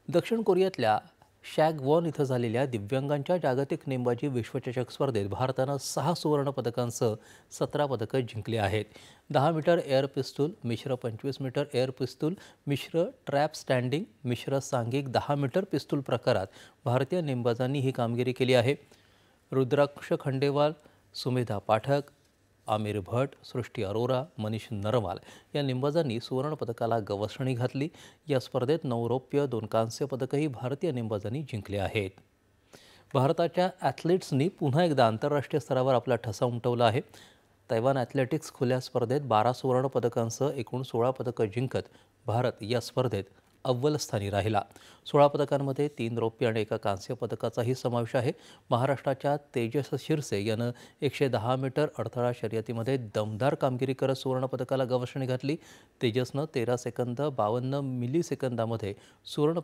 दक्षिण कोरियातल्या शॅगवॉन इथं झालेल्या दिव्यांगांच्या जागतिक नेमबाजी विश्वचषक स्पर्धेत भारतानं 6 सुवर्णपदकांसह 17 पदकं जिंकली आहेत. 10 मीटर एअर पिस्तूल, मिश्र 25 मीटर एअर पिस्तूल, मिश्र ट्रॅप स्टँडिंग, मिश्र सांघिक 10 मीटर पिस्तूल प्रकारात भारतीय नेमबाजांनी ही कामगिरी केली आहे. रुद्राक्ष खंडेवाल, सुमेधा पाठक, आमिर भट, सृष्टी अरोरा, मनीष नरवाल या नेमबाजांनी सुवर्णपदकाला गवसणी घातली. या स्पर्धेत 9 रौप्य 2 कांस्य पदकही भारतीय नेमबाजांनी जिंकले आहेत. भारताच्या ॲथलीट्सनी पुन्हा एकदा आंतरराष्ट्रीय स्तरावर आपला ठसा उमटवला आहे. तैवान ॲथलेटिक्स खुल्या स्पर्धेत 12 सुवर्णपदकांसह एकूण 16 पदकं जिंकत भारत या स्पर्धेत अव्वल स्थानी राहिला. 16 पदकांमध्ये 3 रौप्य आणि 1 कांस्य पदकाचाही समावेश आहे. महाराष्ट्राच्या तेजस शिरसे यानं 110 मीटर अडथळा शर्यतीमध्ये दमदार कामगिरी करत सुवर्णपदकाला गवसणी घातली. तेजसनं 13 सेकंद 52 मिलीसेकंदामध्ये सुवर्ण